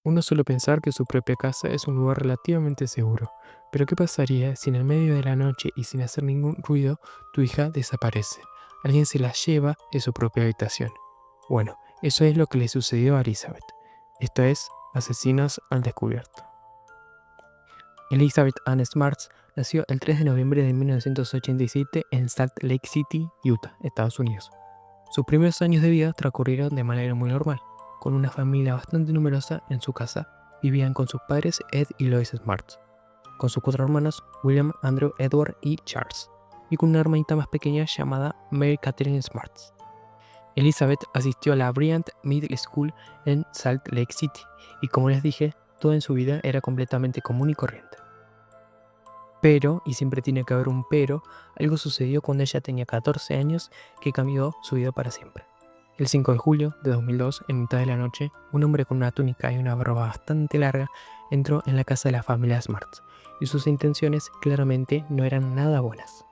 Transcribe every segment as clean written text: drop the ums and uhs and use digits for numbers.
Uno suele pensar que su propia casa es un lugar relativamente seguro, pero ¿qué pasaría si en el medio de la noche y sin hacer ningún ruido tu hija desaparece? Alguien se la lleva de su propia habitación. Bueno, eso es lo que le sucedió a Elizabeth. Esto es Asesinos al Descubierto. Elizabeth Ann Smarts nació el 3 de noviembre de 1987 en Salt Lake City, Utah, Estados Unidos. Sus primeros años de vida transcurrieron de manera muy normal, con una familia bastante numerosa en su casa. Vivían con sus padres Ed y Lois Smart, con sus 4 hermanos William, Andrew, Edward y Charles, y con una hermanita más pequeña llamada Mary Catherine Smart. Elizabeth asistió a la Bryant Middle School en Salt Lake City, y como les dije, todo en su vida era completamente común y corriente. Pero, y siempre tiene que haber un pero, algo sucedió cuando ella tenía 14 años que cambió su vida para siempre. El 5 de julio de 2002, en mitad de la noche, un hombre con una túnica y una barba bastante larga entró en la casa de la familia Smart, y sus intenciones claramente no eran nada buenas.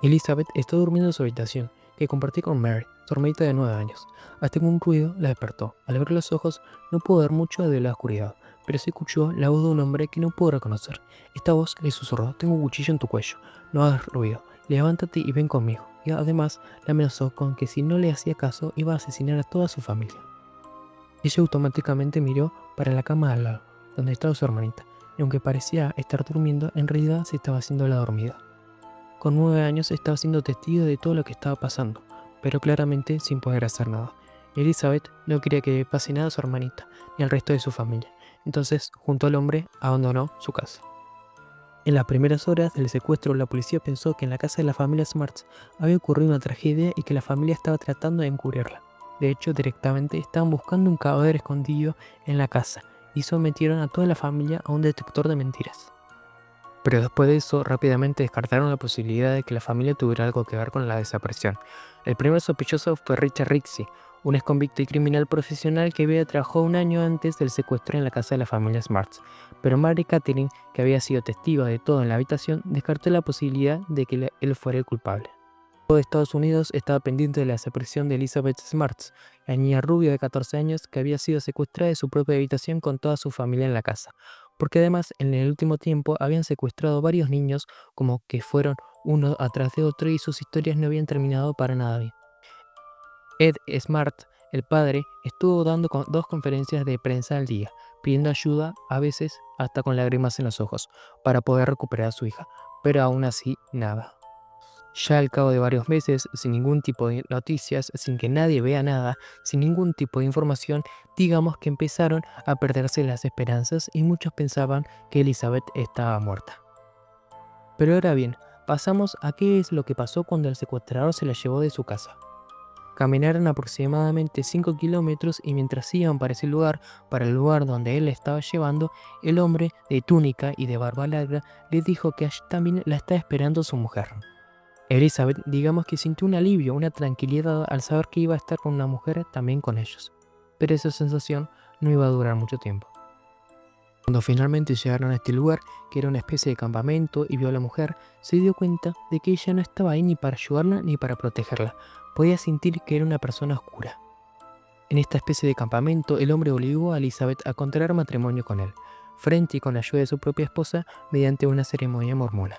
Elizabeth estaba durmiendo en su habitación, que compartía con Mary, su hermanita de 9 años, hasta que un ruido la despertó. Al abrir los ojos, no pudo ver mucho de la oscuridad, pero se escuchó la voz de un hombre que no pudo reconocer. Esta voz le susurró: «Tengo un cuchillo en tu cuello, no hagas ruido, levántate y ven conmigo». Y además la amenazó con que si no le hacía caso iba a asesinar a toda su familia. Ella automáticamente miró para la cama al lado, donde estaba su hermanita, y aunque parecía estar durmiendo, en realidad se estaba haciendo la dormida. Con 9 años estaba siendo testigo de todo lo que estaba pasando, pero claramente sin poder hacer nada. Elizabeth no quería que le pase nada a su hermanita, ni al resto de su familia, entonces, junto al hombre, abandonó su casa. En las primeras horas del secuestro, la policía pensó que en la casa de la familia Smarts había ocurrido una tragedia y que la familia estaba tratando de encubrirla. De hecho, directamente estaban buscando un cadáver escondido en la casa y sometieron a toda la familia a un detector de mentiras. Pero después de eso, rápidamente descartaron la posibilidad de que la familia tuviera algo que ver con la desaparición. El primer sospechoso fue Richard Rixey, un exconvicto y criminal profesional que había trabajado un año antes del secuestro en la casa de la familia Smarts. Pero Mary Catherine, que había sido testigo de todo en la habitación, descartó la posibilidad de que él fuera el culpable. Todo Estados Unidos estaba pendiente de la desaparición de Elizabeth Smarts, la niña rubia de 14 años que había sido secuestrada de su propia habitación con toda su familia en la casa, porque además en el último tiempo habían secuestrado varios niños como que fueron uno atrás de otro y sus historias no habían terminado para nada bien. Ed Smart, el padre, estuvo dando 2 conferencias de prensa al día, pidiendo ayuda, a veces hasta con lágrimas en los ojos, para poder recuperar a su hija, pero aún así nada. Ya al cabo de varios meses, sin ningún tipo de noticias, sin que nadie vea nada, sin ningún tipo de información, digamos que empezaron a perderse las esperanzas y muchos pensaban que Elizabeth estaba muerta. Pero ahora bien, pasamos a qué es lo que pasó cuando el secuestrador se la llevó de su casa. Caminaron aproximadamente 5 kilómetros y mientras iban para ese lugar, para el lugar donde él la estaba llevando, el hombre de túnica y de barba larga le dijo que allí también la estaba esperando su mujer. Elizabeth, digamos que sintió un alivio, una tranquilidad al saber que iba a estar con una mujer también con ellos. Pero esa sensación no iba a durar mucho tiempo. Cuando finalmente llegaron a este lugar, que era una especie de campamento, y vio a la mujer, se dio cuenta de que ella no estaba ahí ni para ayudarla ni para protegerla. Podía sentir que era una persona oscura. En esta especie de campamento, el hombre obligó a Elizabeth a contraer matrimonio con él, frente y con la ayuda de su propia esposa, mediante una ceremonia mormona.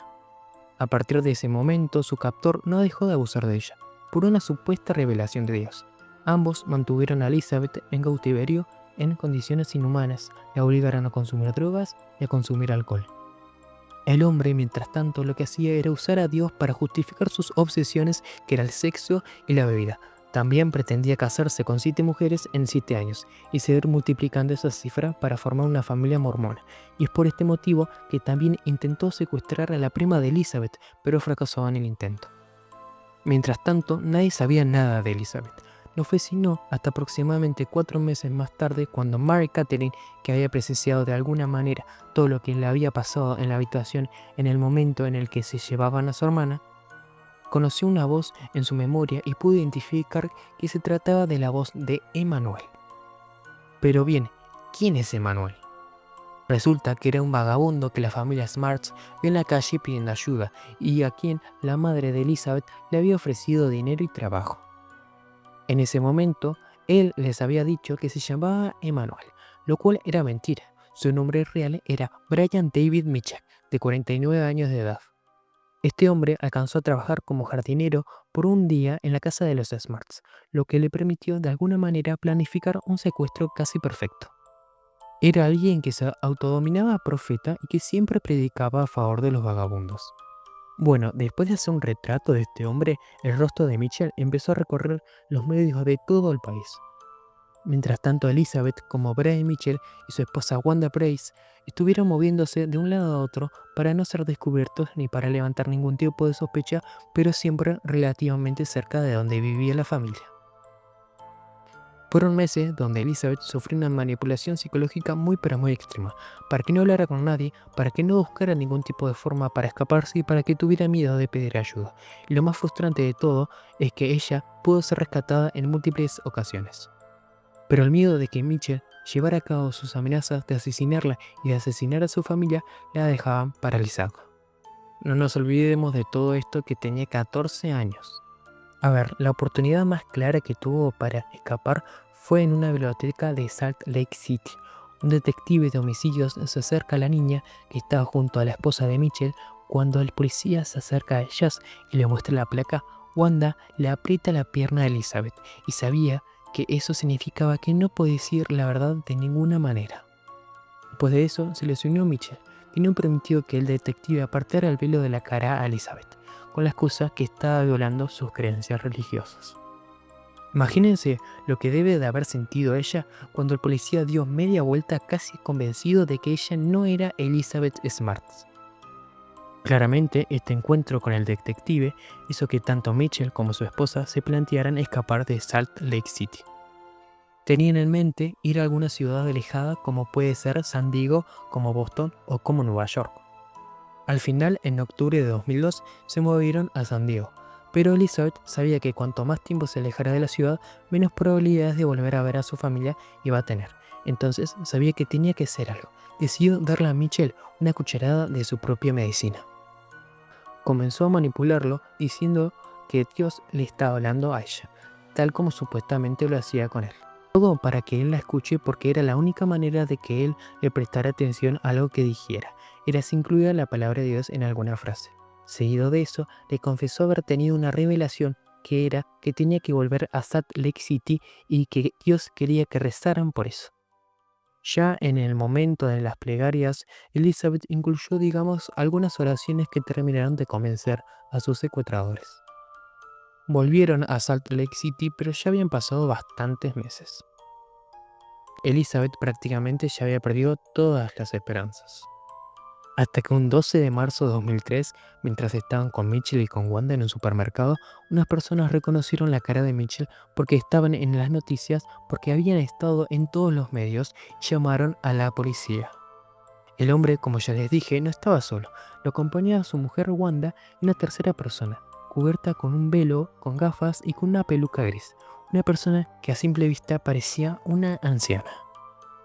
A partir de ese momento, su captor no dejó de abusar de ella, por una supuesta revelación de Dios. Ambos mantuvieron a Elizabeth en cautiverio en condiciones inhumanas, la obligaron a consumir drogas y a consumir alcohol. El hombre, mientras tanto, lo que hacía era usar a Dios para justificar sus obsesiones, que era el sexo y la bebida. También pretendía casarse con 7 mujeres en 7 años y seguir multiplicando esa cifra para formar una familia mormona. Y es por este motivo que también intentó secuestrar a la prima de Elizabeth, pero fracasó en el intento. Mientras tanto, nadie sabía nada de Elizabeth. No fue sino hasta aproximadamente 4 meses más tarde cuando Mary Catherine, que había presenciado de alguna manera todo lo que le había pasado en la habitación en el momento en el que se llevaban a su hermana, conoció una voz en su memoria y pudo identificar que se trataba de la voz de Emmanuel. Pero bien, ¿quién es Emmanuel? Resulta que era un vagabundo que la familia Smarts vio en la calle pidiendo ayuda y a quien la madre de Elizabeth le había ofrecido dinero y trabajo. En ese momento, él les había dicho que se llamaba Emmanuel, lo cual era mentira. Su nombre real era Brian David Mitchell, de 49 años de edad. Este hombre alcanzó a trabajar como jardinero por un día en la casa de los Smarts, lo que le permitió de alguna manera planificar un secuestro casi perfecto. Era alguien que se autodominaba profeta y que siempre predicaba a favor de los vagabundos. Bueno, después de hacer un retrato de este hombre, el rostro de Mitchell empezó a recorrer los medios de todo el país. Mientras tanto, Elizabeth, como Brian Mitchell y su esposa Wanda Price, estuvieron moviéndose de un lado a otro para no ser descubiertos ni para levantar ningún tipo de sospecha, pero siempre relativamente cerca de donde vivía la familia. Fueron meses donde Elizabeth sufrió una manipulación psicológica muy pero muy extrema, para que no hablara con nadie, para que no buscara ningún tipo de forma para escaparse y para que tuviera miedo de pedir ayuda. Y lo más frustrante de todo es que ella pudo ser rescatada en múltiples ocasiones. Pero el miedo de que Mitchell llevara a cabo sus amenazas de asesinarla y de asesinar a su familia la dejaban paralizada. No nos olvidemos de todo esto que tenía 14 años. A ver, la oportunidad más clara que tuvo para escapar fue en una biblioteca de Salt Lake City. Un detective de homicidios se acerca a la niña que estaba junto a la esposa de Mitchell. Cuando el policía se acerca a ellas y le muestra la placa, Wanda le aprieta la pierna a Elizabeth y sabía que eso significaba que no podía decir la verdad de ninguna manera. Después de eso, se les unió Mitchell, que no permitió que el detective apartara el velo de la cara a Elizabeth, con la excusa que estaba violando sus creencias religiosas. Imagínense lo que debe de haber sentido ella cuando el policía dio media vuelta casi convencido de que ella no era Elizabeth Smarts. Claramente, este encuentro con el detective hizo que tanto Mitchell como su esposa se plantearan escapar de Salt Lake City. Tenían en mente ir a alguna ciudad alejada como puede ser San Diego, como Boston o como Nueva York. Al final, en octubre de 2002, se movieron a San Diego, pero Elizabeth sabía que cuanto más tiempo se alejara de la ciudad, menos probabilidades de volver a ver a su familia iba a tener. Entonces sabía que tenía que hacer algo. Decidió darle a Mitchell una cucharada de su propia medicina. Comenzó a manipularlo diciendo que Dios le estaba hablando a ella, tal como supuestamente lo hacía con él. Todo para que él la escuche porque era la única manera de que él le prestara atención a lo que dijera. Era si incluía la palabra de Dios en alguna frase. Seguido de eso, le confesó haber tenido una revelación que era que tenía que volver a Salt Lake City y que Dios quería que rezaran por eso. Ya en el momento de las plegarias, Elizabeth incluyó, digamos, algunas oraciones que terminaron de convencer a sus secuestradores. Volvieron a Salt Lake City, pero ya habían pasado bastantes meses. Elizabeth prácticamente ya había perdido todas las esperanzas. Hasta que un 12 de marzo de 2003, mientras estaban con Mitchell y con Wanda en un supermercado, unas personas reconocieron la cara de Mitchell porque estaban en las noticias, porque habían estado en todos los medios y llamaron a la policía. El hombre, como ya les dije, no estaba solo, lo acompañaba su mujer Wanda y una tercera persona, cubierta con un velo, con gafas y con una peluca gris, una persona que a simple vista parecía una anciana.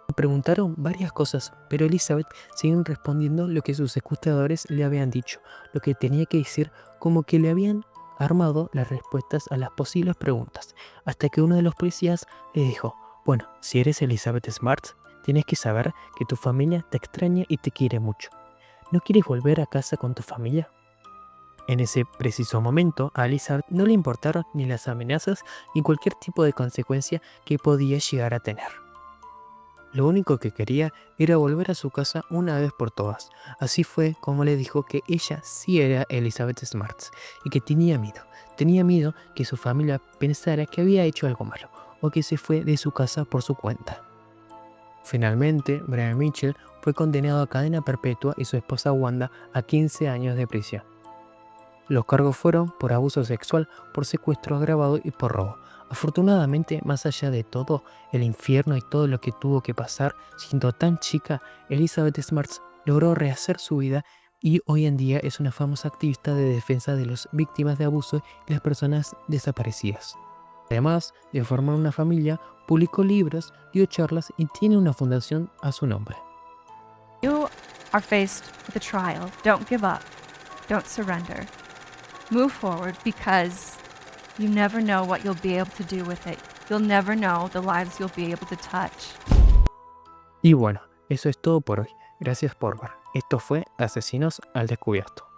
Le preguntaron varias cosas, pero Elizabeth siguió respondiendo lo que sus secuestradores le habían dicho, lo que tenía que decir, como que le habían armado las respuestas a las posibles preguntas, hasta que uno de los policías le dijo: bueno, si eres Elizabeth Smart, tienes que saber que tu familia te extraña y te quiere mucho. ¿No quieres volver a casa con tu familia? En ese preciso momento, a Elizabeth no le importaron ni las amenazas ni cualquier tipo de consecuencia que podía llegar a tener. Lo único que quería era volver a su casa una vez por todas. Así fue como le dijo que ella sí era Elizabeth Smarts y que tenía miedo. Tenía miedo que su familia pensara que había hecho algo malo o que se fue de su casa por su cuenta. Finalmente, Brian Mitchell fue condenado a cadena perpetua y su esposa Wanda a 15 años de prisión. Los cargos fueron por abuso sexual, por secuestro agravado y por robo. Afortunadamente, más allá de todo el infierno y todo lo que tuvo que pasar, siendo tan chica, Elizabeth Smarts logró rehacer su vida y hoy en día es una famosa activista de defensa de las víctimas de abuso y las personas desaparecidas. Además de formar una familia, publicó libros, dio charlas y tiene una fundación a su nombre. You are faced with a trial. Don't give up. Don't surrender. Move forward because you never know what you'll be able to do with it. You'll never know the lives you'll be able to touch. Y bueno, eso es todo por hoy. Gracias por ver. Esto fue Asesinos al Descubierto.